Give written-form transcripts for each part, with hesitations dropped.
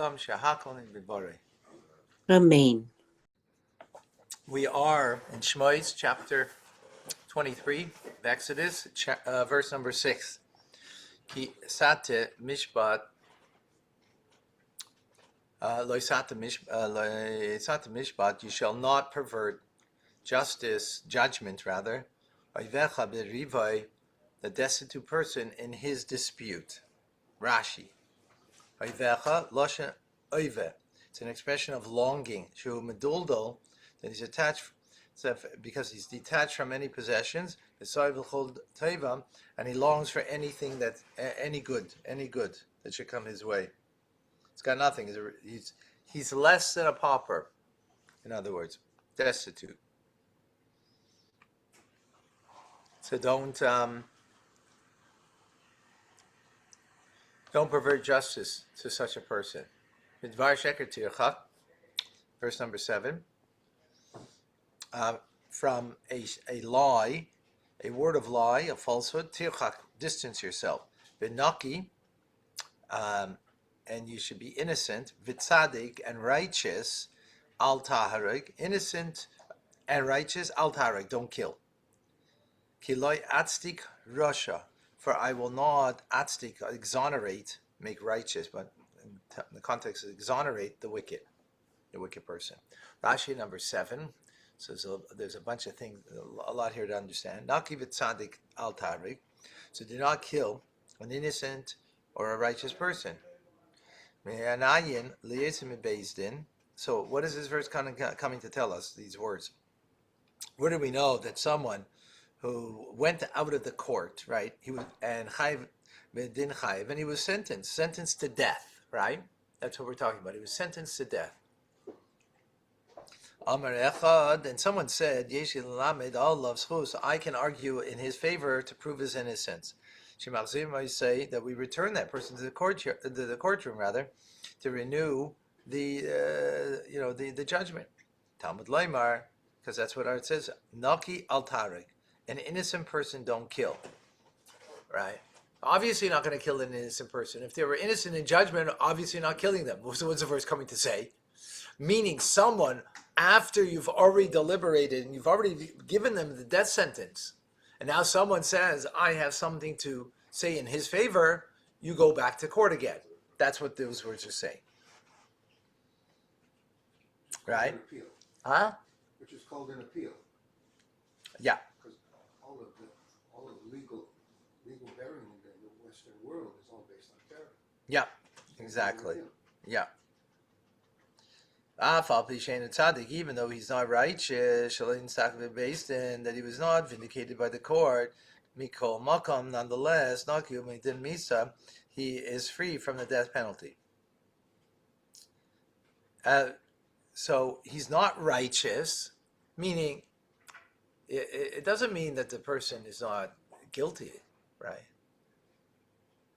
Yishalom Shahakol B'Borei. Amen. We are in Shmois chapter 23 of Exodus, verse number 6. Ki sate mishpat lo sate mishpat, you shall not pervert judgment rather. Oivecha b'rivai, the destitute person in his dispute. Rashi. Oivecha loshen oive. It's an expression of longing. Shu meduldal, that he's attached, because he's detached from any possessions. And he longs for anything that any good that should come his way. It's got nothing. He's less than a pauper. In other words, destitute. So don't pervert justice to such a person. Midvar sheker tirchak, verse number 7. From a lie, a word of lie, a falsehood, tirchak, distance yourself. V'naki, and you should be innocent. V'tzadik, and righteous. Al taharig, innocent and righteous. Al taharig, don't kill. Kiloi atzdik rasha, for I will not atzdik, exonerate, make righteous, but in the context of exonerate the wicked person. Rashi number 7. So there's a bunch of things, a lot here to understand. Naki v'tzadik al taharig, so do not kill an innocent or a righteous person. Me'anayin liyesim bezdin. So what is this verse coming to tell us? These words. Where do we know that someone who went out of the court, right? He was and chayv din chayv, and he was sentenced to death, right? That's what we're talking about. He was sentenced to death. Amar echad, and someone said, Yesh lamed al loves chus, I can argue in his favor to prove his innocence. Shemachzim, I say that we return that person to the courtroom rather, to renew the judgment. Talmud Leimar, because that's what it says. Naki al tarik, an innocent person don't kill, right? Obviously, not going to kill an innocent person. If they were innocent in judgment, obviously not killing them. So what's the verse coming to say? Meaning, someone after you've already deliberated and you've already given them the death sentence, and now someone says, I have something to say in his favor, you go back to court again. That's what those words are saying. Right? Appeal. Huh? Which is called an appeal. Yeah. Because all of the legal bearing in the Western world is all based on Torah. Yeah, exactly. Yeah. Even though he's not righteous, based in that he was not vindicated by the court, Mikol Makam, nonetheless, he is free from the death penalty. So he's not righteous, meaning it doesn't mean that the person is not guilty, right?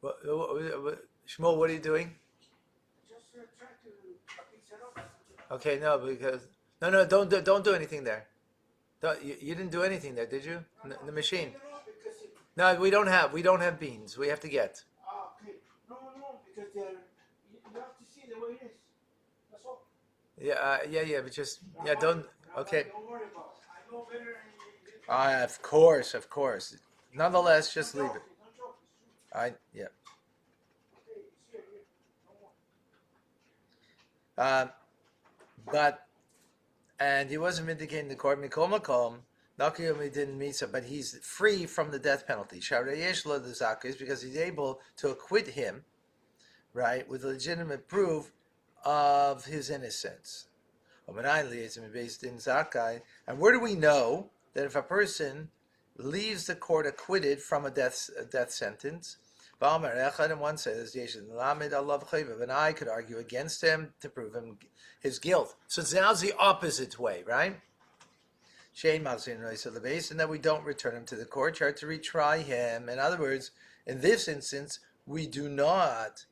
Shmuel, what are you doing? Just try to fix it up. Okay, no, because no, don't do anything there. You didn't do anything there, did you? The machine. No, we don't have beans. We have to get. Okay. No, because you have to see the way it is. That's all. Yeah, but just don't. Okay. Don't worry about it. I know better. Of course. Nonetheless, just leave it. All right. Yeah. And he wasn't vindicated in the court. Mikol Makom, Nakiyom didn't misa, but he's free from the death penalty. Shareyesh lo the zakis, because he's able to acquit him, right, with legitimate proof of his innocence. Based in Zakai, and where do we know that if a person leaves the court acquitted from a death sentence? And one says, and I could argue against him to prove him his guilt. So it's now the opposite way, right? And that we don't return him to the courtyard to retry him. In other words, in this instance, we do not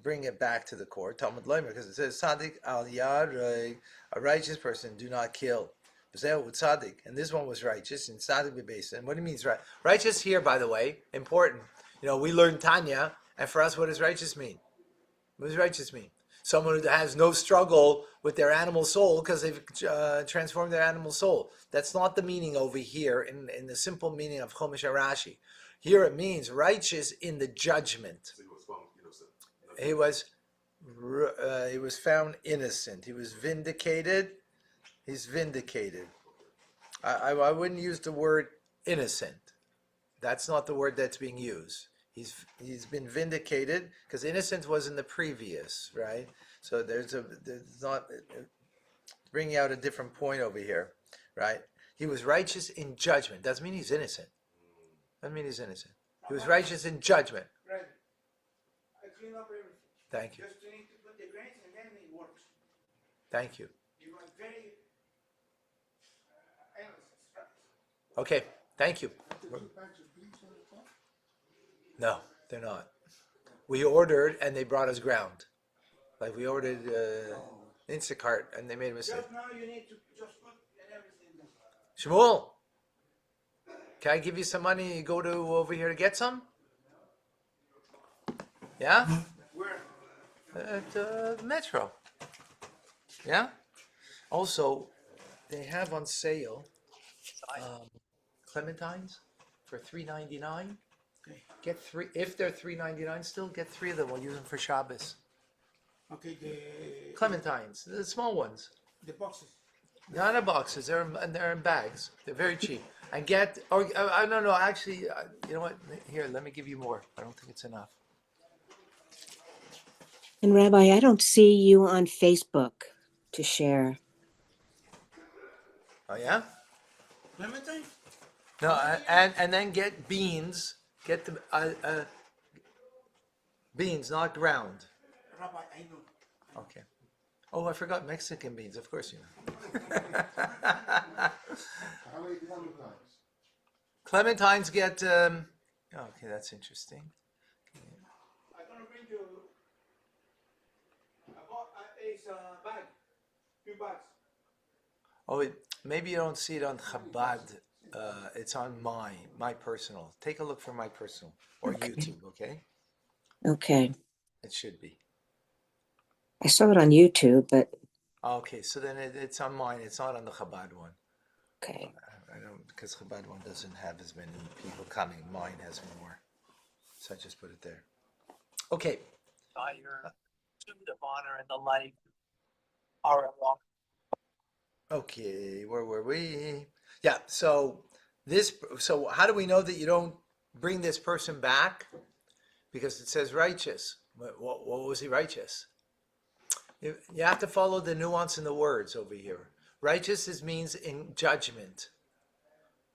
bring it back to the court, Talmud Leimer, because it says, Sadik al Yarei, a righteous person do not kill. And this one was righteous, and Sadik bebeis. And what it means, right? Righteous here, by the way, important. We learned Tanya, and for us, what does righteous mean? What does righteous mean? Someone who has no struggle with their animal soul because they've transformed their animal soul. That's not the meaning over here in the simple meaning of Chumash Rashi. Here it means righteous in the judgment. So he was found innocent. He was found innocent. He was vindicated. He's vindicated. I wouldn't use the word innocent. That's not the word that's being used. He's been vindicated because innocent was in the previous, right? So there's not bringing out a different point over here, right? He was righteous in judgment. Doesn't mean he's innocent. Doesn't mean he's innocent. He was righteous in judgment. Right. I clean up everything. Thank you. Just need to put the grains and then it works. Thank you. You want very analysis, right? Okay. Thank you. Are there 2 bags of beans on the top? No, they're not. We ordered and they brought us ground. Like we ordered Instacart and they made a mistake. Just now you need to just put and everything. Shmuel, can I give you some money and you go to over here to get some? Yeah? Where? At Metro. Yeah? Also, they have on sale clementines for $3.99. Okay. Get 3 if they're $3.99 still. Get 3 of them. We'll use them for Shabbos. Okay, Clementines, the small ones. the boxes. Not in boxes. They're in bags. They're very cheap. And get or I don't know. Actually, you know what? Here, let me give you more. I don't think it's enough. And Rabbi, I don't see you on Facebook to share. Oh yeah. Clementine? No, and then get beans. Get the beans, not ground. Rabbi, I know. Okay. Oh, I forgot Mexican beans. Of course you know. How many clementines? Clementines get. Okay, that's interesting. I'm gonna bring you. I bought a bag, 2 bags. Oh, maybe you don't see it on Chabad. It's on my personal. Take a look for my personal or Okay. YouTube. Okay, Okay. it should be. I saw it on YouTube, but Okay, so then it's on mine. It's not on the Chabad one. okay. I don't because Chabad one doesn't have as many people coming. Mine has more, so I just put it there. Okay. By your suit of honor and the like are wrong. Okay, where were we? Yeah, so how do we know that you don't bring this person back? Because it says righteous. What was he righteous? You have to follow the nuance in the words over here. Righteous means in judgment.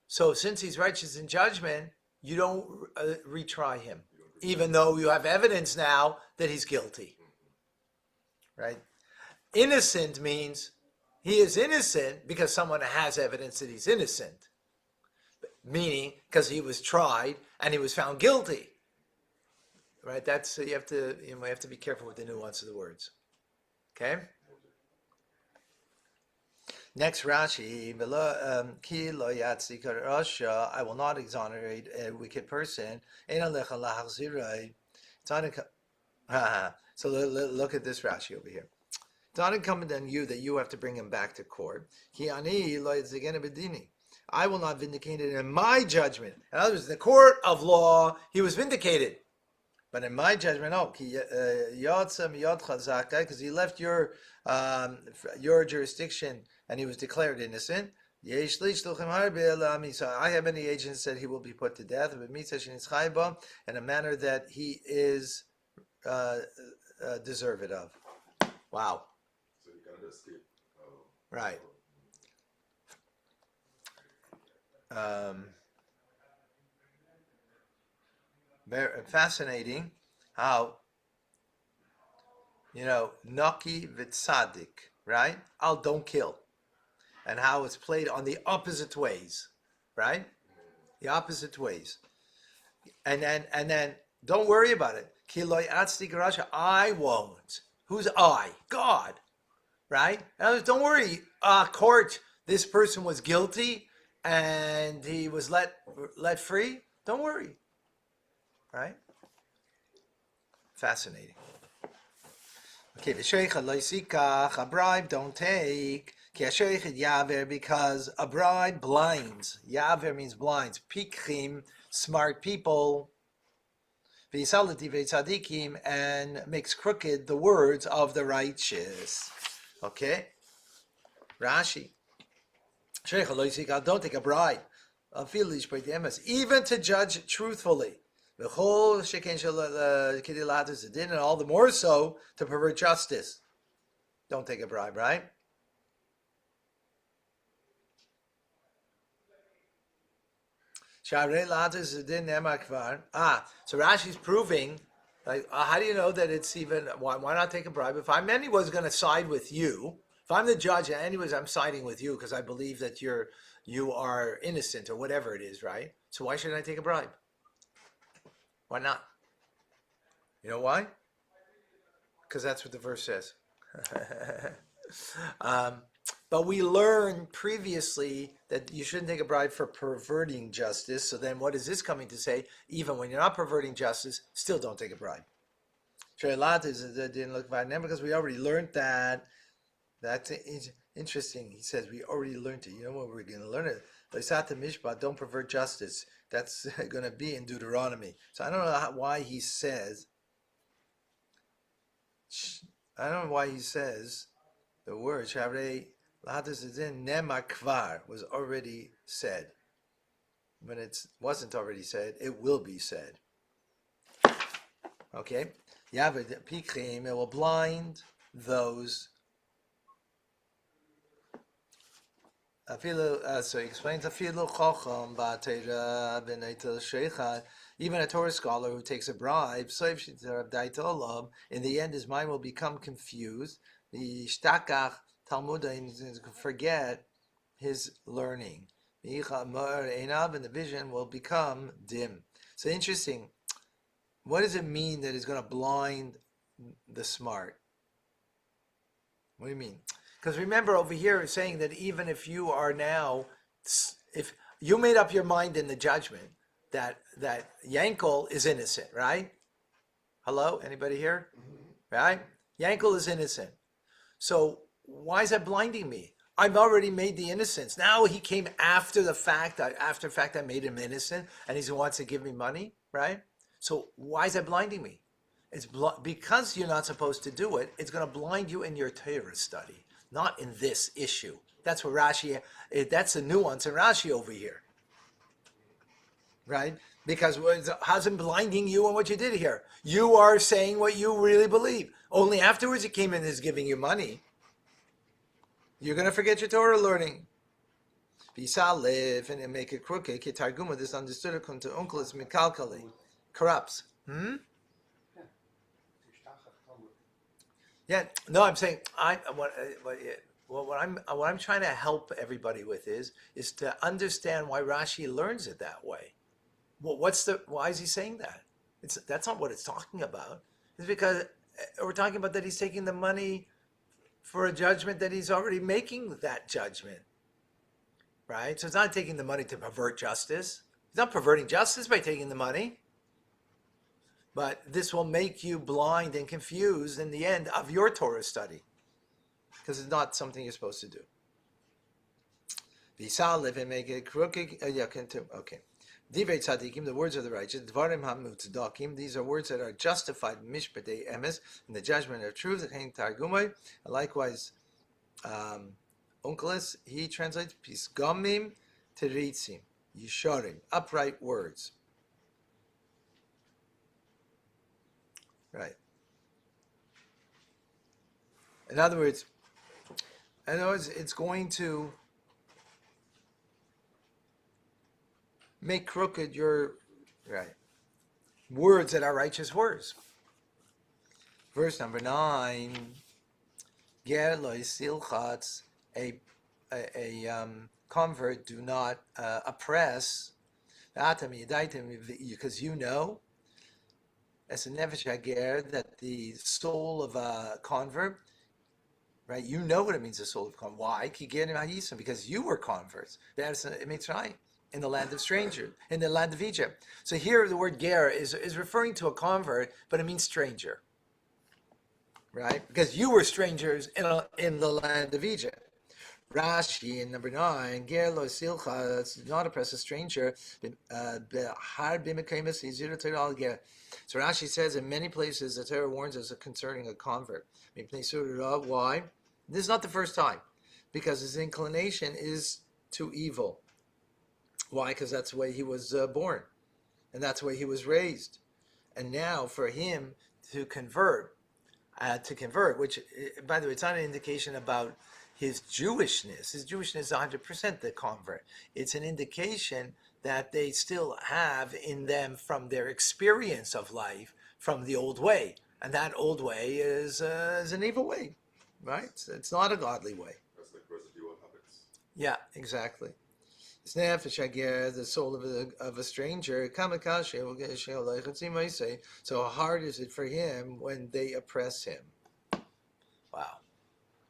So since he's righteous in judgment, you don't retry him, even though you have evidence now that he's guilty. Right? Innocent means he is innocent because someone has evidence that he's innocent. Meaning, because he was tried and he was found guilty. Right? That's you have to be careful with the nuance of the words. Okay. Next Rashi, ki lo yatzik rasha. I will not exonerate a wicked person. Ein alecha lahachzirei. So look at this Rashi over here. It's not incumbent on you that you have to bring him back to court. Ki ani lo yatzigena bedini. I will not vindicate it in my judgment. In other words, in the court of law, he was vindicated. But in my judgment, no, because he left your jurisdiction and he was declared innocent. So I have many agents that he will be put to death in a manner that he is deserved of. Wow. So you cannot escape. Right. Very fascinating how, Naki Vitsadik, right? Don't kill. And how it's played on the opposite ways, right? The opposite ways. And then don't worry about it. Kiloi Atzdik Rasha, I won't. Who's I? God. Right? Don't worry, court, this person was guilty and he was let free. Don't worry. Right? Fascinating. A bribe don't take. Because a bribe blinds. Yaver means blinds. Pikchim, smart people. And makes crooked the words of the righteous. Okay? Rashi. Don't take a bribe. Even to judge truthfully. And all the more so to pervert justice. Don't take a bribe, right? So Rashi's proving, like, how do you know that it's even, why not take a bribe? If I'm anyways going to side with you, if I'm the judge, and anyways I'm siding with you because I believe that you are innocent or whatever it is, right? So why shouldn't I take a bribe? Why not? You know why? Because that's what the verse says. But we learned previously that you shouldn't take a bribe for perverting justice. So then what is this coming to say? Even when you're not perverting justice, still don't take a bribe. Didn't look bad because we already learned that. That's interesting. He says we already learned it. You know what we're going to learn it? Mishpat, don't pervert justice. That's going to be in Deuteronomy. So I don't know why he says. I don't know why he says the word Shavre Lahatas Nema Kvar was already said. When it wasn't already said, it will be said. Okay? Yavid Pikrim, it will blind those. So he explains even a Torah scholar who takes a bribe, in the end his mind will become confused. The shtakach Talmud forget his learning. And the vision will become dim. So interesting. What does it mean that it's going to blind the smart? What do you mean? Because remember over here it's saying that even if you are now, if you made up your mind in the judgment that Yankel is innocent, right? Hello, anybody here? Right? Yankel is innocent. So why is that blinding me? I've already made the innocence. Now he came after the fact. After the fact, I made him innocent, and he wants to give me money, right? So why is that blinding me? It's because you're not supposed to do it. It's going to blind you in your Torah study. Not in this issue. That's what Rashi, that's the nuance in Rashi over here. Right? Because how's it blinding you on what you did here? You are saying what you really believe. Only afterwards he came in and is giving you money. You're going to forget your Torah learning. Bisa live and make it crooked. Kitarguma, this understood come to uncle is mikalkali. Corrupts. Yeah, no, I'm saying what I'm trying to help everybody with is to understand why Rashi learns it that way. Well, why is he saying that? That's not what it's talking about. It's because we're talking about that he's taking the money for a judgment that he's already making that judgment, right? So it's not taking the money to pervert justice. He's not perverting justice by taking the money. But this will make you blind and confused in the end of your Torah study. Because it's not something you're supposed to do. Visa live and make it crooked. Okay. Divrei tzadikim, the words of the righteous. Dvarim hamutzadokim, these are words that are justified. Mishpatim emes, in the judgment of truth. Targumai. Likewise, Onkelos, he translates pisgamim teritzim, yisharim, upright words. Right. In other words, it's going to make crooked your words that are righteous words. Verse number 9. Ger lo yisilchatz, a convert do not oppress, because you know, as a nefesh hager, that the soul of a convert, right? You know what it means, the soul of a convert. Why? Because you were converts. In the land of strangers, in the land of Egypt. So here the word ger is referring to a convert, but it means stranger. right? Because you were strangers in the land of Egypt. Rashi in number 9, Ger lo silcha, not oppress a stranger. Har b'mekayim easier to all get. So Rashi says in many places the Torah warns us concerning a convert. Why? This is not the first time, because his inclination is to evil. Why? Because that's the way he was born, and that's the way he was raised. And now for him to convert, which, by the way, it's not an indication about his Jewishness. His Jewishness is 100% the convert. It's an indication that they still have in them from their experience of life from the old way. And that old way is an evil way, right? It's not a godly way. That's like residual habits. Yeah, exactly. The soul of a stranger. So hard is it for him when they oppress him. Wow.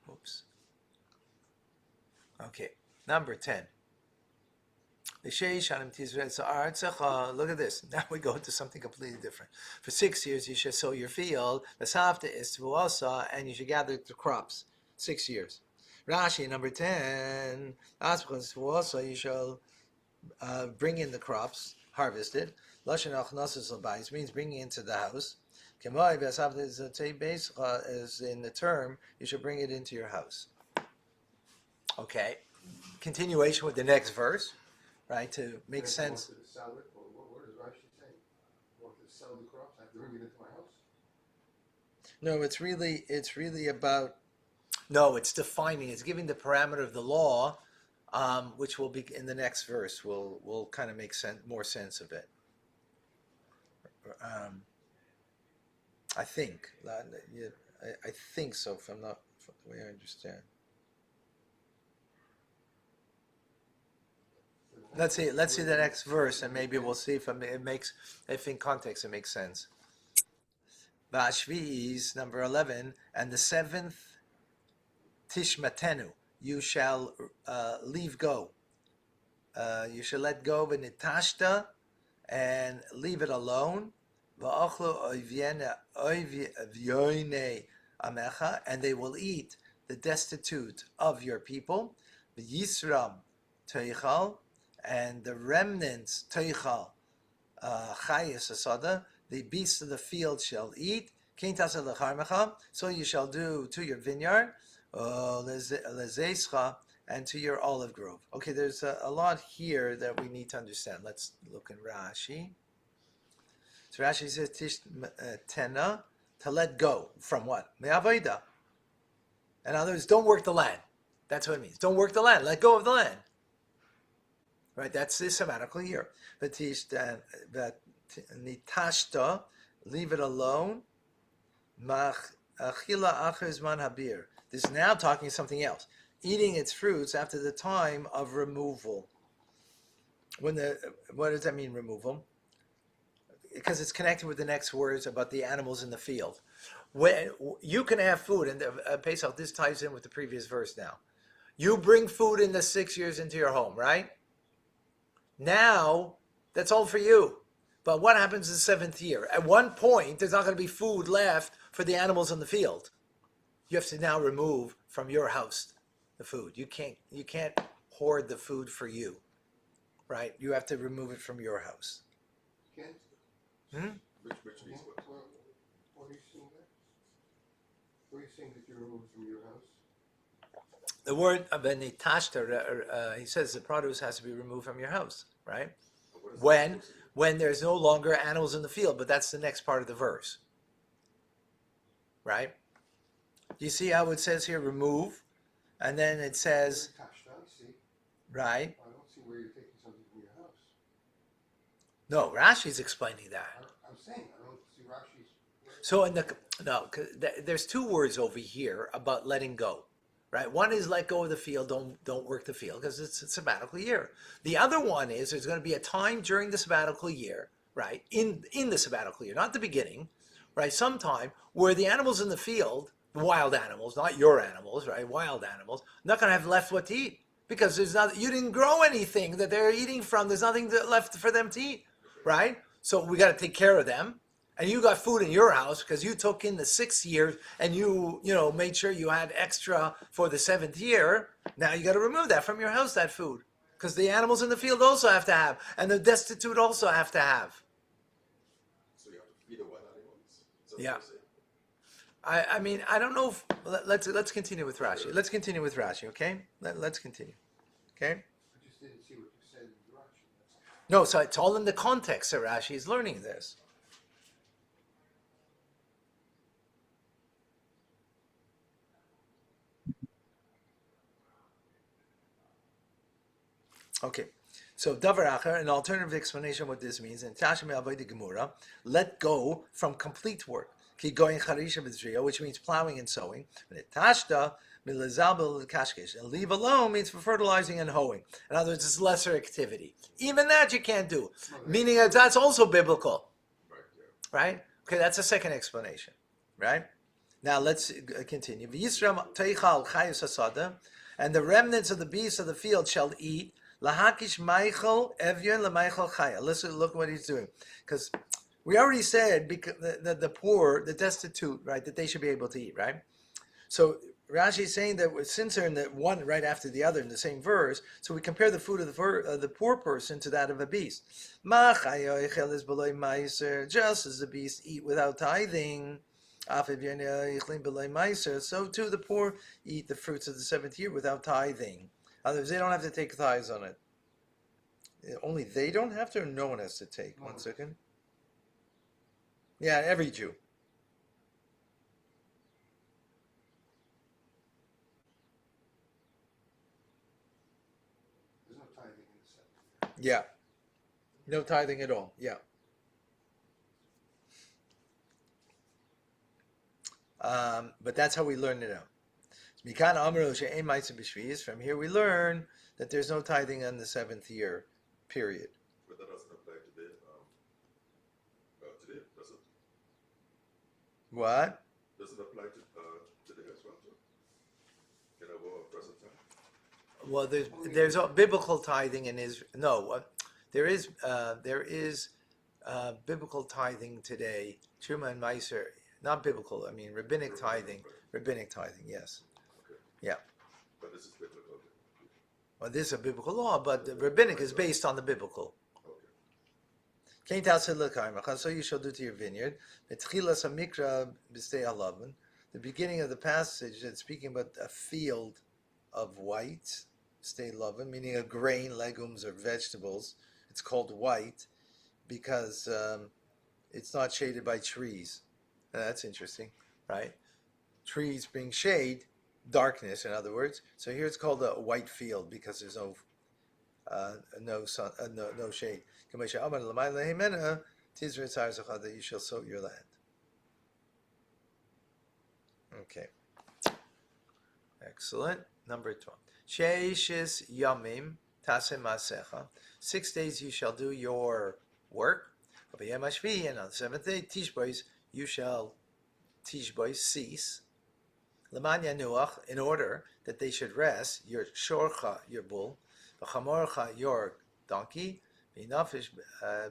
Oops. Okay, number 10. So look at this. Now we go to something completely different. For 6 years you shall sow your field, and you should gather the crops. 6 years. Rashi, number 10. You shall bring in the crops, harvested. Means bringing into the house. Is in the term, you should bring it into your house. Okay, continuation with the next verse, right, to make sense. To sell it, or what is Rashi saying? I want to sell the crops, I have to bring it into my house? No, it's really about, no, it's defining, it's giving the parameter of the law, which will be in the next verse. Will kind of make more sense of it. I think, I think so, from the way I understand. Let's see the next verse, and maybe we'll see if in context it makes sense. Vashvi's number 11, and the 7th Tishmatenu, you shall leave go. You shall let go of nitashta and leave it alone. And they will eat the destitute of your people. Yisram teichal, and the remnants teichal chayis asada, the beasts of the field shall eat. So you shall do to your vineyard, lezeischa, and to your olive grove. Okay, there's a lot here that we need to understand. Let's look in Rashi. So Rashi says tena, to let go from what? Me'avoda. In other words, don't work the land. That's what it means. Don't work the land. Let go of the land. Right? That's the sabbatical year. Nitashta, leave it alone. Achila achar zman habir. This is now talking something else. Eating its fruits after the time of removal. What does that mean, removal? Because it's connected with the next words about the animals in the field. When you can have food, and Pesach, this ties in with the previous verse now. You bring food in the 6 years into your home, right? Now, that's all for you. But what happens in the 7th year? At one point, there's not going to be food left for the animals in the field. You have to now remove from your house the food. You can't hoard the food for you, right? You have to remove it from your house. Can't? Which means what? What are you saying there? What are you saying that you remove from your house? The word benitashta, he says the produce has to be removed from your house, right? When there's no longer animals in the field, but that's the next part of the verse, right? Do you see how it says here, remove, and then it says, Tashta, I see. right? I don't see where you're taking something from your house. No, Rashi's explaining that. I'm saying, I don't see Rashi's. So there's two words over here about letting go, right? One is let go of the field, don't work the field, because it's a sabbatical year. The other one is there's going to be a time during the sabbatical year, right? In the sabbatical year, not the beginning, right? Sometime where the animals in the field, the wild animals, not your animals, right? Wild animals, not going to have left what to eat, because you didn't grow anything that they're eating from. There's nothing left for them to eat, right? So we got to take care of them. and you got food in your house because you took in the 6 years and you made sure you had extra for the 7th year. Now you got to remove that from your house, that food, because the animals in the field also have to have, and the destitute also have to have. So you have to feed the wild animals. Is that Yeah. what you're saying? I mean, I don't know if let's continue with Rashi. Let's continue with Rashi, okay? Let's continue, okay? I just didn't see what you said in the Rashi. That's No, so it's all in the context that Rashi is learning this. Okay, so Davar Acher, an alternative explanation of what this means, in Tashmi Avodah Gemura, let go from complete work. Ki going charisha b'tzriya, which means plowing and sowing. And Tashta milazabel kashkesh, and leave alone means for fertilizing and hoeing. In other words, it's lesser activity. Even that you can't do. Meaning that that's also biblical, Right, yeah. right? Okay, that's a second explanation, right? Now let's continue. V'yisram teichal chayus hasada, and the remnants of the beasts of the field shall eat. Lahakish Michael Evyon LaMichael Chaya. Listen, look what he's doing. Because we already said because the poor, the destitute, right, that they should be able to eat, right? So Rashi is saying that since they're in the one right after the other in the same verse, so we compare the food of the poor person to that of a beast. Just as the beasts eat without tithing, so too the poor eat the fruits of the 7th year without tithing. Others, they don't have to take tithes on it. Only they don't have to, or no one has to take. 1 second. Yeah, every Jew. there's no tithing in the 7th year. Yeah. No tithing at all. Yeah. But that's how we learn it out. From here we learn that there's no tithing on the 7th year, period. But that doesn't apply today. Today, does it? What? Does it apply to today as well? Too? In our present time? Well, there's a biblical tithing in Israel. No, there is biblical tithing today. Truma and Meiser, not biblical. I mean rabbinic tithing. Rabbinic tithing, yes. Okay. Yeah. But this is biblical. Well, this is a biblical law, but the rabbinic is based on the biblical. Okay. So you shall do to your vineyard. The beginning of the passage that's speaking about a field of white, stay loving, meaning a grain, legumes, or vegetables. It's called white because it's not shaded by trees. That's interesting, right? Trees bring shade, darkness, in other words. So here it's called a white field because there's no sun, no shade. That you shall sow your land. Okay. Excellent. Number 12. Sheishis yamim taseh masecha. 6 days you shall do your work. And on the 7th day, tishbois, you shall tishbois cease. Leman yanuach, in order that they should rest, your shorcha, your bull, v'chamorcha, your donkey, v'nafish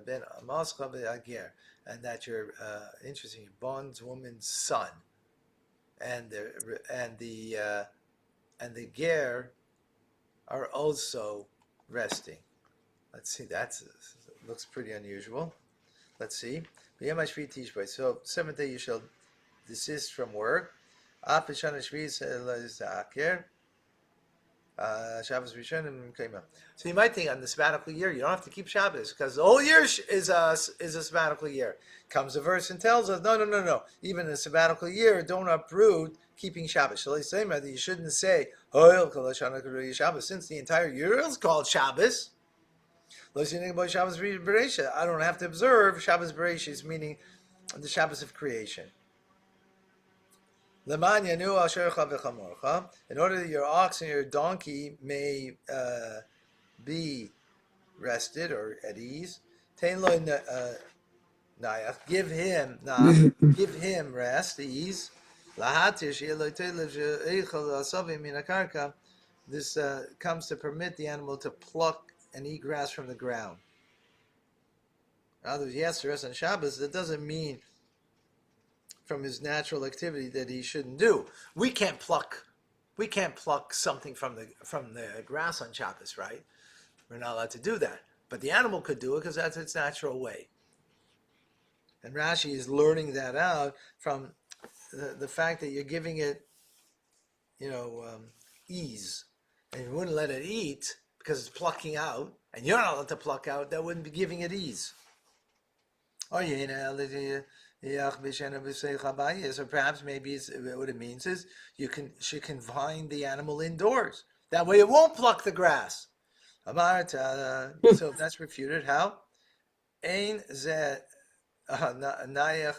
ben amascha v'ager, and that your interesting bondswoman's son, and the ger are also resting. Let's see, that looks pretty unusual. Let's see. So 7th day you shall desist from work. So you might think on the sabbatical year you don't have to keep Shabbos because the whole year is a sabbatical year. Comes a verse and tells us no. Even in a sabbatical year, don't uproot keeping Shabbos. So let's say that you shouldn't say since the entire year is called Shabbos. I don't have to observe Shabbos Bereshis, meaning the Shabbos of creation. In order that your ox and your donkey may be rested or at ease, give him rest, ease. This comes to permit the animal to pluck and eat grass from the ground. In other words, he has to rest on Shabbos. That doesn't mean from his natural activity that he shouldn't do. We can't pluck something from the grass on Shabbos, right? We're not allowed to do that. But the animal could do it because that's its natural way. And Rashi is learning that out from the fact that you're giving it, ease. And you wouldn't let it eat because it's plucking out, and you're not allowed to pluck out, that wouldn't be giving it ease. Or perhaps maybe what it means is she can confine the animal indoors. That way it won't pluck the grass. So that's refuted. How? Ein ze nayach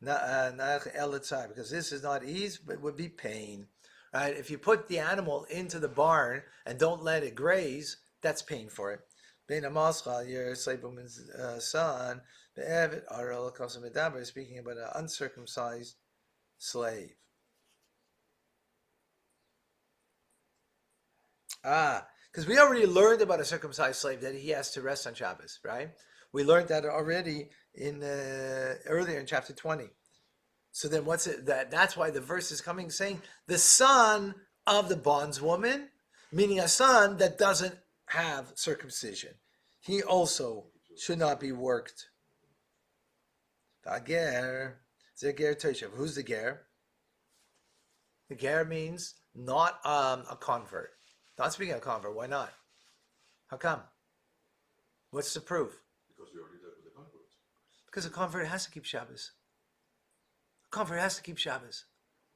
elatzai, because this is not ease, but it would be pain. Right? If you put the animal into the barn and don't let it graze, that's pain for it. Bein Amascha, your slave woman's son, be'evet arel kosam medaber, speaking about an uncircumcised slave. Because we already learned about a circumcised slave that he has to rest on Shabbos, right? We learned that already in earlier in chapter 20. So then what's it that's why the verse is coming saying the son of the bondswoman, meaning a son that doesn't have circumcision. He also should not be worked. The ger, the ger toshav. Who's the ger? The ger means not a convert. Not speaking of a convert. Why not? How come? What's the proof? Because we already dealt with the converts. Because a convert has to keep Shabbos. A convert has to keep Shabbos.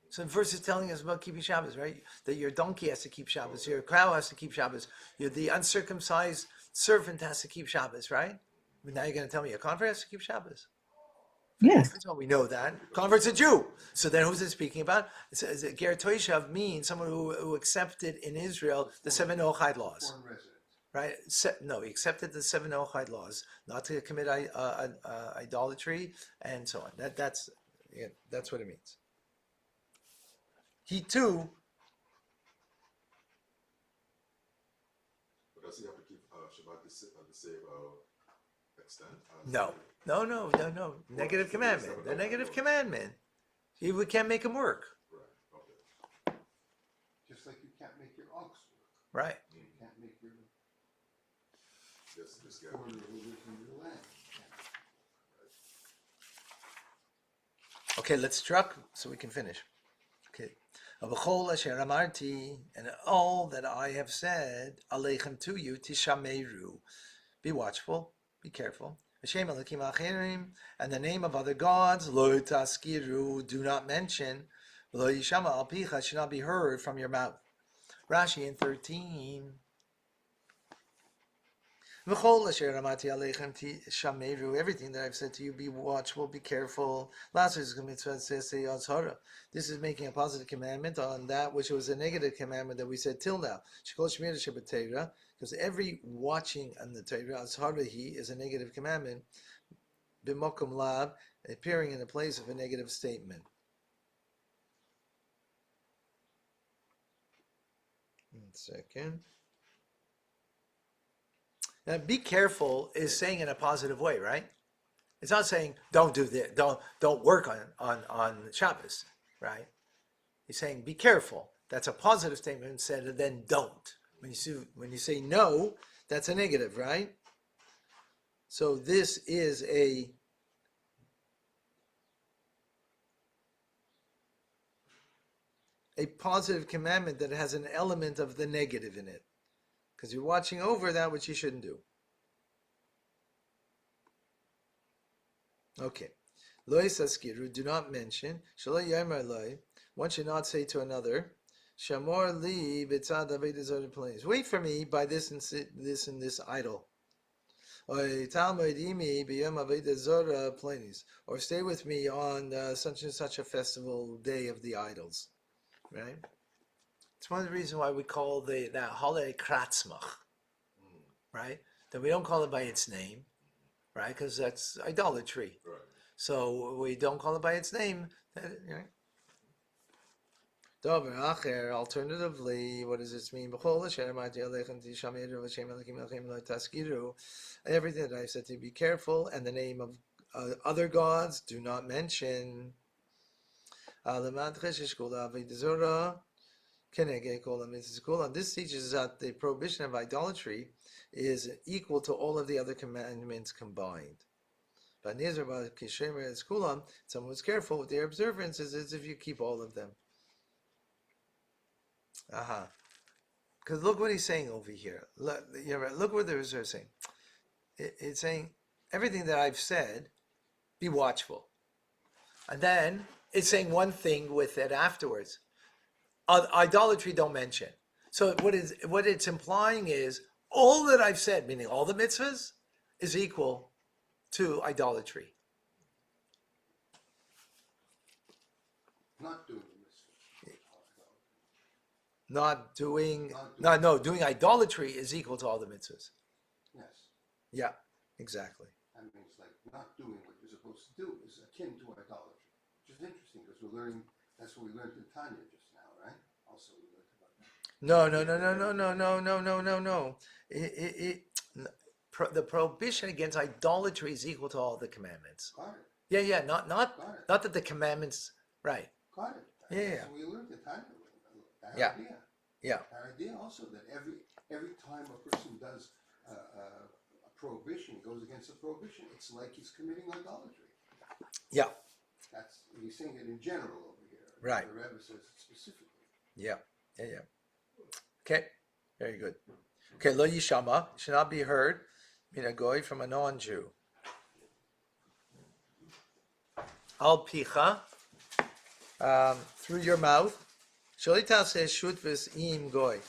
So the verse is telling us about keeping Shabbos, right? That your donkey has to keep Shabbos, your cow has to keep Shabbos, the uncircumcised servant has to keep Shabbos, right? But now you're going to tell me a convert has to keep Shabbos. Yes. First of all, we know that. Convert's a Jew. So then who's it speaking about? It says Ger Toishav means someone who accepted in Israel the 7 Noachide laws. Foreign resident. Right? No, he accepted the 7 Noachide laws, not to commit idolatry and so on. That's what it means. He too. But does he have to keep Shabbat the same extent? No. Negative commandment. The negative commandment. We can't make him work. Right, okay. Just like you can't make your ox work. Right. You can't make your This guy. foreigner who lives in your land. Okay, let's truck so we can finish. Okay. And all that I have said, aleichem to you, tishameru. Be watchful, be careful. And the name of other gods, lo taskiru, do not mention. Lo yishama al picha, should not be heard from your mouth. Rashi in 13. Everything that I've said to you, be watchful, be careful. This is making a positive commandment on that which was a negative commandment that we said till now. Because every watching on the Torah, azharahi, is a negative commandment. B'mokum lab, appearing in the place of a negative statement. One second. Now, be careful is saying in a positive way, right? It's not saying don't do this, don't work on Shabbos, right? He's saying be careful. That's a positive statement instead of then don't. When you say no, that's a negative, right? So this is a positive commandment that has an element of the negative in it. Because you're watching over that which you shouldn't do. Okay. Lo saskiru, do not mention. Shalom yamar loy. One should not say to another, Shamor li b'tzad avodah zarah planes. Wait for me by this and this idol. Or talmud imi b'yom avodah zarah planes. Or stay with me on such and such a festival day of the idols. Right? It's one of the reasons why we call that holiday kratzmach, right? That we don't call it by its name, right? Because that's idolatry. Right. So we don't call it by its name. Alternatively, what does this mean? Everything that I said to be careful, and the name of other gods do not mention. This teaches that the prohibition of idolatry is equal to all of the other commandments combined. But someone who's careful with their observances is if you keep all of them. Aha. Because look what he's saying over here. Look what the Rizur is saying. It's saying everything that I've said, be watchful. And then it's saying one thing with it afterwards. Idolatry don't mention. So what it's implying is all that I've said, meaning all the mitzvahs, is equal to idolatry. Not doing the mitzvah. Doing idolatry is equal to all the mitzvahs. Yes. Yeah, exactly. That means like not doing what you're supposed to do is akin to idolatry. Which is interesting because we're learning, that's what we learned in Tanya just now, right? Also we learned about that. No. The prohibition against idolatry is equal to all the commandments. Got it. Yeah. Not that the commandments, right? Got it. Yeah. That's what we learned in Tanya. That Yeah. idea. Yeah. Our idea also that every time a person does a prohibition, goes against a prohibition, it's like he's committing idolatry. Yeah. That's he's saying it in general over here. Right. The Rebbe says it specifically. Yeah. Okay, very good. Okay, lo yishama should not be heard min a goy from a non-Jew. Al picha, through your mouth. Shalita says shutvis im goy.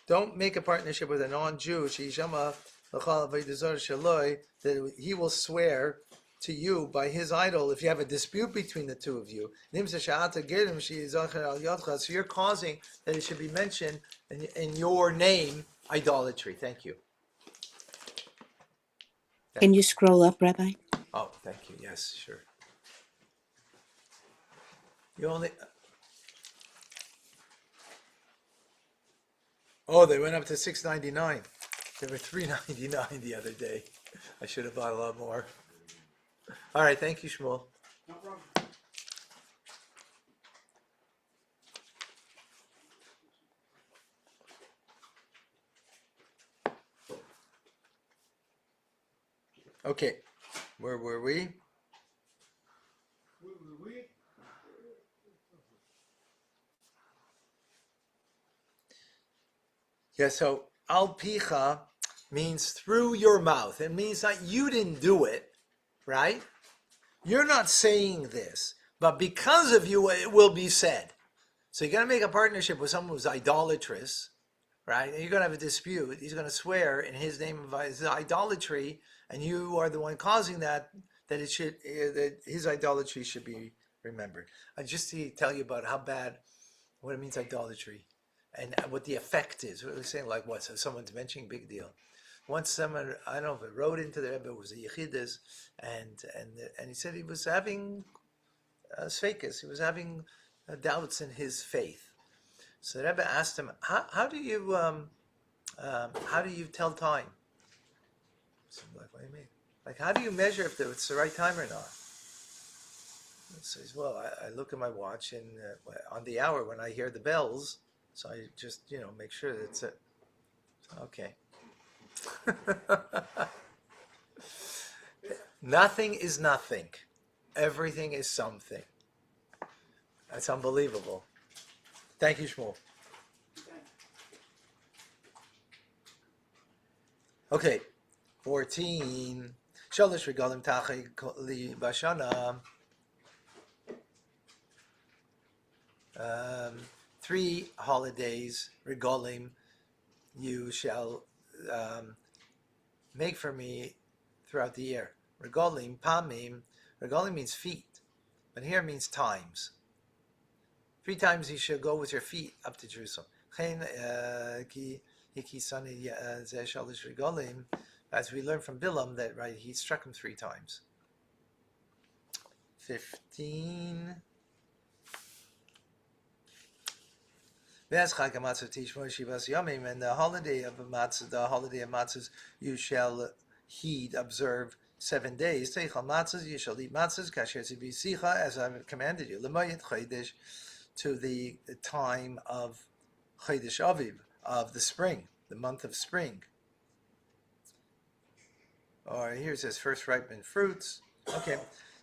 Don't make a partnership with a non-Jew. Shishama l'chal v'ydazor shaloi, that he will swear to you by his idol if you have a dispute between the two of you. So you're causing that it should be mentioned in your name idolatry. Thank you. Can you scroll up, Rabbi? Oh, thank you. Yes, sure. You only. Oh, they went up to $6.99. They were $3.99 the other day. I should have bought a lot more. All right, thank you, Shmuel. No problem. Okay, where were we? We Yeah, so al picha means through your mouth. It means that you didn't do it, right? You're not saying this, but because of you, it will be said. So you're going to make a partnership with someone who's idolatrous, right? And you're going to have a dispute. He's going to swear in his name of idolatry, and you are the one causing that that his idolatry should be remembered. Just to tell you about how bad, what it means idolatry, and what the effect is. What are we saying? Like what? So someone's mentioning, big deal. Once someone, I don't know if it wrote into the Rebbe, it was a Yechidus, and he said he was having sfeikus, he was having doubts in his faith. So the Rebbe asked him, how do you tell time? So I'm like, what do you mean? Like, how do you measure if it's the right time or not? He says, well, I look at my watch and on the hour when I hear the bells, so I just, make sure that it's it. Okay. Nothing is nothing. Everything is something. That's unbelievable. Thank you, Shmuel. Okay, 14. Shalosh regalim tachei li bashana. 3 holidays, regalim, you shall make for me throughout the year. Regalim, pamim. Regalim means feet, but here means times. 3 times you shall go with your feet up to Jerusalem. As we learn from Bilam, that right, he struck him 3 times. 15. And the holiday of matzahs, you shall observe 7 days. Teichal matzahs, you shall eat matzahs, kasher tzibisicha, as I've commanded you. L'mayit chodesh, to the time of Chodesh Aviv, of the spring, the month of spring. Or here it says first ripened fruits. Okay.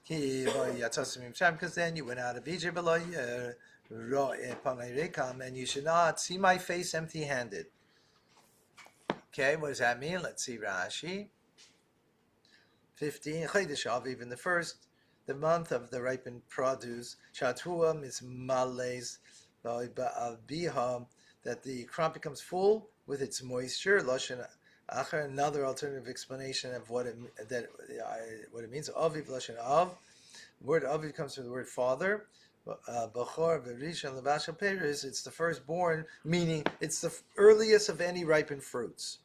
Because then you went out of Egypt, and you should not see my face empty-handed. Okay, what does that mean? Let's see Rashi. 15, Chodesh Aviv, in the month of the ripened produce, Shatua mismales biha, that the crop becomes full with its moisture. Lashon Achar, another alternative explanation of what it means. Aviv, Lashon Av. The word Aviv comes from the word father. Bachor v'rishon lebashal peris. It's the firstborn, meaning it's the earliest of any ripened fruits.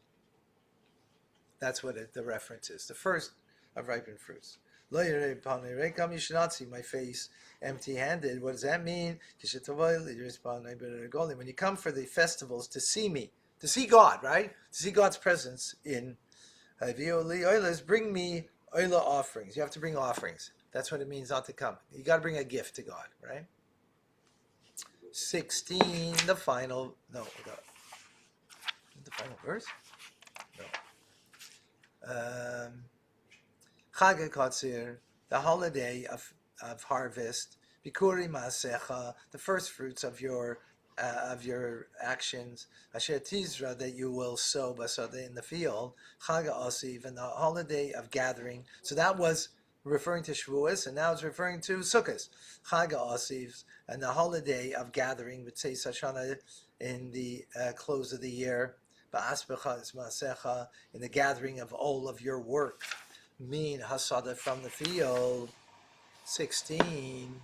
That's what the reference is. The first of ripened fruits. Lo yirei panei rekam, you should not see my face empty-handed. What does that mean? When you come for the festivals to see me, to see God, right? To see God's presence in bring me oila offerings. You have to bring offerings. That's what it means not to come. You got to bring a gift to God, right? 16, the final verse? No. Chag HaKatzir, the holiday of harvest, Bikuri Maasecha, the first fruits of your actions, Asher Tizra, that you will sow basada in the field, Chag HaOsiv, and the holiday of gathering. So that was referring to Shavuos, and now it's referring to Sukkot. Chag HaOsiv, and the holiday of gathering, B'tzei Sashana, in the close of the year, Ba'asbecha is Maasecha, in the gathering of all of your work. Mean hasada, from the field. 16.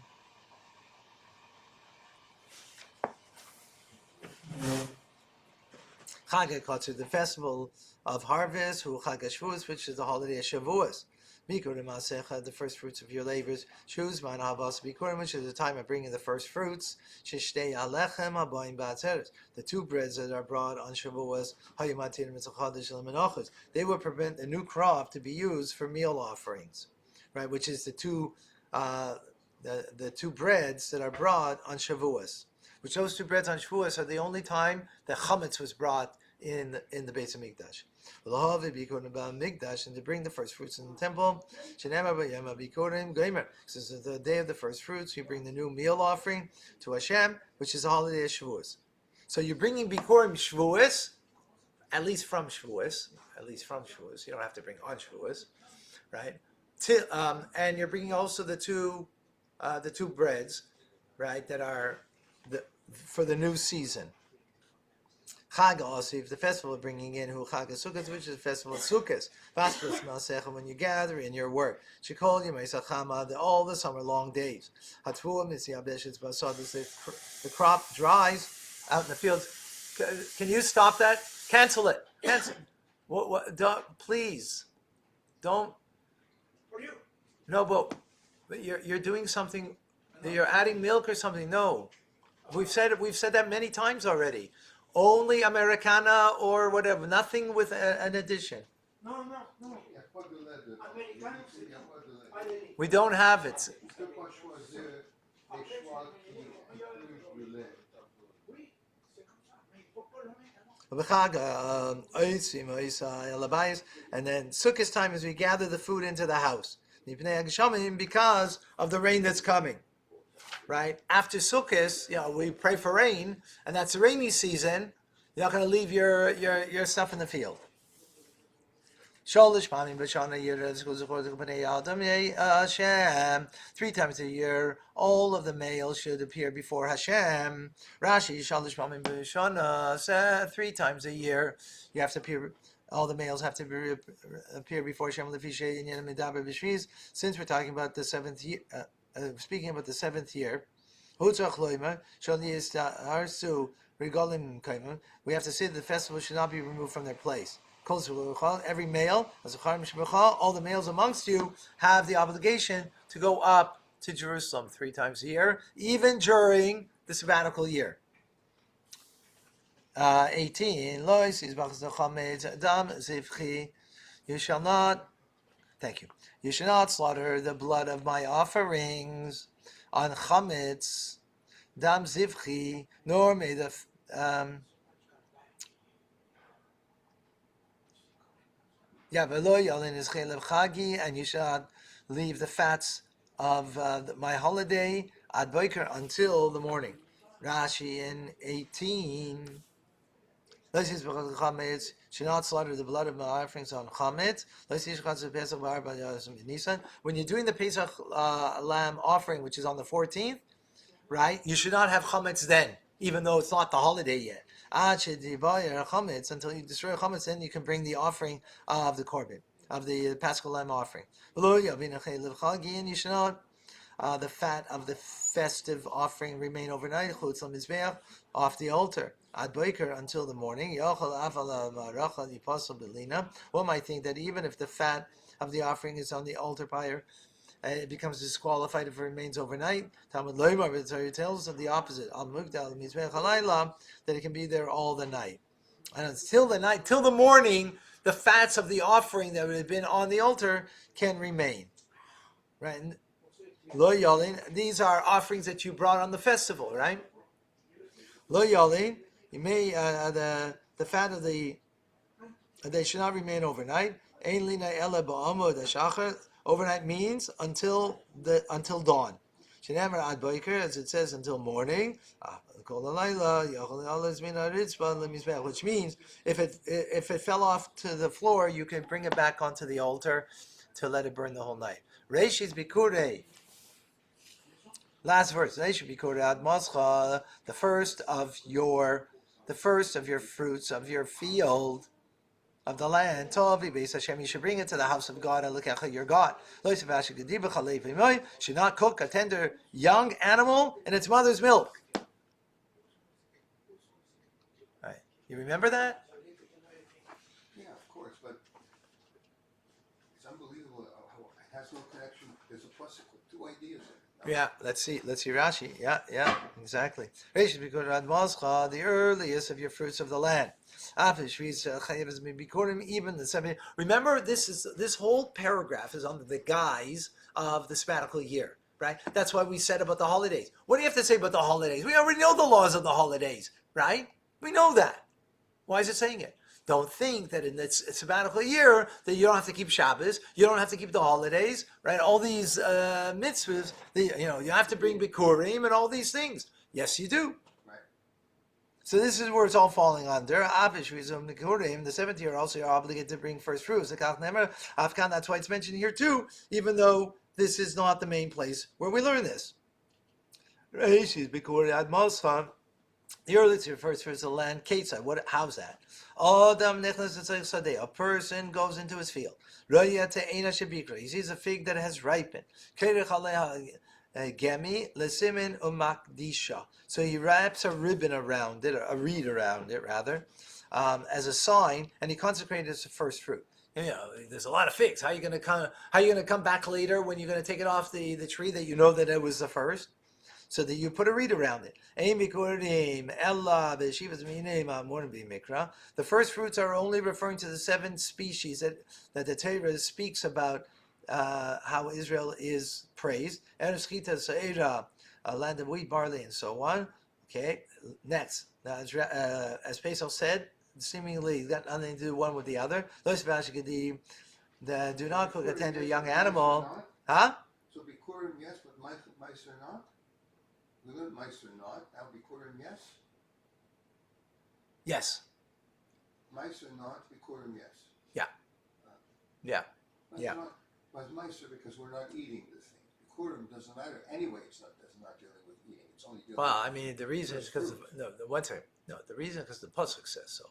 Chag HaKatzir, the festival of harvest, Hu Chag HaShavuos, which is the holiday of Shavuos. Bikurim Maasecha, the first fruits of your labors. Shuz Man Havas Bikurim, which is the time of bringing the first fruits. Shishtei Alechem Habayim Ba'atzeres, the two breads that are brought on Shavuos. Hayumatir Mitzachadish Lemenachos, they will prevent the new crop to be used for meal offerings, right? Which is the two breads that are brought on Shavuos. Which those two breads on Shavuos are the only time that chametz was brought in the Beis Hamikdash. And to bring the first fruits in the temple. Since it's the day of the first fruits, you bring the new meal offering to Hashem, which is the holiday of Shavuos. So you're bringing Bikurim Shavuos, at least from Shavuos. You don't have to bring on Shavuos, right? And you're bringing also the two breads, right, that are for the new season. Chag HaOsiv, the festival of bringing in, Hu Chag HaSukkot, which is the festival of Sukkot. Vaspras Maasecha, when you gather in your work. Shekol Yemei Sachama, all the summer long days. Hatvuah Mitziyabeshes Basad, the crop dries out in the fields. Can you stop that? Cancel it. Cancel. Please, don't. For you. No, but you're doing something. You're adding milk or something. No, we've said that many times already. Only Americana or whatever. Nothing with an addition. No. We don't have it. And then Sukkot time is we gather the food into the house because of the rain that's coming. Right? After Sukkot, we pray for rain, and that's the rainy season. You're not going to leave your stuff in the field. 3 times a year, all of the males should appear before Hashem. Rashi, 3 times a year, you have to appear. All the males have to appear before Hashem. Since we're talking about the 7th year, speaking about the 7th year, we have to say that the festival should not be removed from their place. Every male, all the males amongst you have the obligation to go up to Jerusalem 3 times a year, even during the sabbatical year. 18. You shall not Thank you. You should not slaughter the blood of my offerings on chametz, dam zivchi, nor made of velo yalin is chelev chagi, and you should not leave the fats of my holiday ad boker until the morning. Rashi in 18. Should not slaughter the blood of my offerings on chametz. When you're doing the Pesach lamb offering, which is on the 14th, right? You should not have chametz then, even though it's not the holiday yet. Until you destroy chametz, then you can bring the offering of the korban, of the Paschal lamb offering. And you should not the fat of the festive offering remain overnight off the altar ad boker until the morning. One might think that even if the fat of the offering is on the altar pyre, it becomes disqualified if it remains overnight. Talmud Loimar, but Torah tells us of the opposite. That it can be there all the night, and until the night, till the morning, the fats of the offering that would have been on the altar can remain. Right. Lo yalin. These are offerings that you brought on the festival, right? Lo yalin. You may the fat of the they should not remain overnight. Ein lina ela ba'amod hashachar. Overnight means until dawn. Shenemer ad boker, as it says, until morning. Which means if it fell off to the floor, you can bring it back onto the altar to let it burn the whole night. Reishis bikurei. Last verse. Reishis bikurei ad mascha. The first of your fruits of your field, of the land, Tovi Beis Hashem, you should bring it to the house of God, your God. Should not cook a tender young animal in its mother's milk. Right. You remember that? Yeah, of course, but it's unbelievable how it has no connection. There's a plus two ideas in it. Yeah, let's see Rashi. Yeah, exactly. The earliest of your fruits of the land. Even the 7. Remember, this whole paragraph is under the guise of the sabbatical year, right? That's why we said about the holidays. What do you have to say about the holidays? We already know the laws of the holidays, right? We know that. Why is it saying it? Don't think that in this sabbatical year that you don't have to keep Shabbos, you don't have to keep the holidays, right? All these mitzvahs, you have to bring Bikurim and all these things. Yes, you do. Right. So this is where it's all falling under. The 7th year also you're obligated to bring first fruits. That's why it's mentioned here too, even though this is not the main place where we learn this. The earliest refers to the land. Ketzah, how's that? A person goes into his field. He sees a fig that has ripened. So he wraps a ribbon around it, a reed around it rather, as a sign, and he consecrates it as the first fruit. There's a lot of figs. How are you going to come back later when you're going to take it off the tree that you know that it was the first? So that you put a reed around it. The first fruits are only referring to the 7 species that the Torah speaks about how Israel is praised. Land of wheat, barley, and so on. Okay, next. Now, as Pesach said, seemingly got nothing to do one with the other. Do not cook a tender young animal. Huh? So Bikurim, yes, but mice are not? We learned mice are not. Now Bikurim, yes? Yes. Mice are not. Bikurim, yes. Yeah. But mice are because we're not eating the thing. Bikurim doesn't matter. Anyway, it's not dealing with eating. It's only dealing Well, with I mean, the reason is because the reason is because the pasuk says so.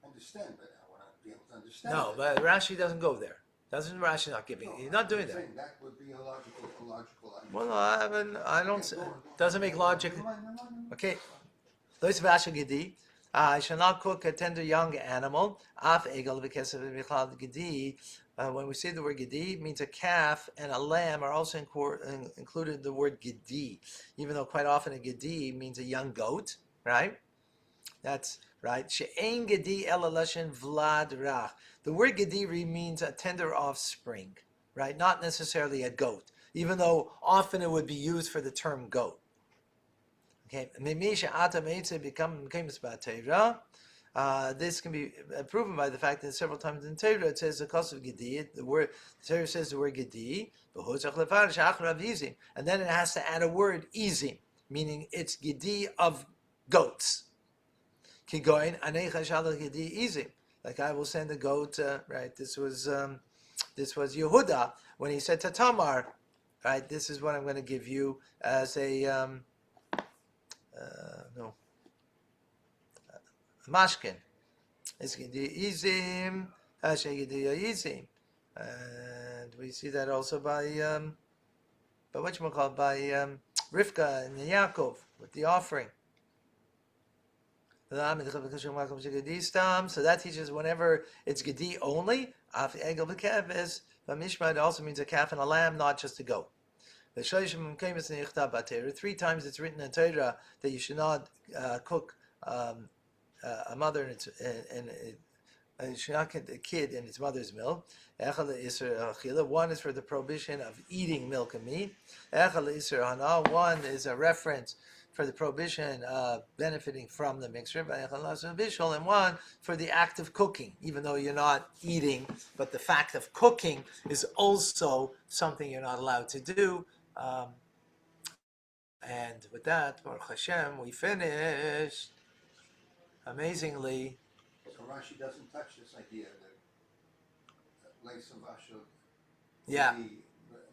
I understand, but I want to be able to understand. No, but Rashi doesn't go there. Doesn't Rashi not giving? He's not doing that. That would be a logical idea. Well, I don't. Doesn't make logic. Come on. Okay. I shall not cook a tender young animal. When we say the word gedi, it means a calf and a lamb are also included in the word gedi, even though quite often a gedi means a young goat, right? That's right. She'ein gedi ela lashon vlad rach. The word gedi means a tender offspring, right? Not necessarily a goat, even though often it would be used for the term goat. Okay, this can be proven by the fact that several times in Torah it says the cost of gedi. The Torah says the word gedi, and then it has to add a word easy, meaning it's gedi of goats. Easy. Like I will send a goat. Right. This was Yehuda when he said to Tamar, right. This is what I'm going to give you as a mashkin. It's izim, izim, and we see that also by whatchamacallit, by Rivka and Yaakov with the offering. So that teaches whenever it's gedi only, it also means a calf and a lamb, not just a goat. 3 times it's written in Torah that you should not cook a mother and you should not cook a kid in its mother's milk. One is for the prohibition of eating milk and meat. One is a reference for the prohibition of benefiting from the mixture, and one for the act of cooking, even though you're not eating, but the fact of cooking is also something you're not allowed to do. And with that, Baruch Hashem, we finished. Amazingly. So Rashi doesn't touch this idea that Leisa Vasha Yeah.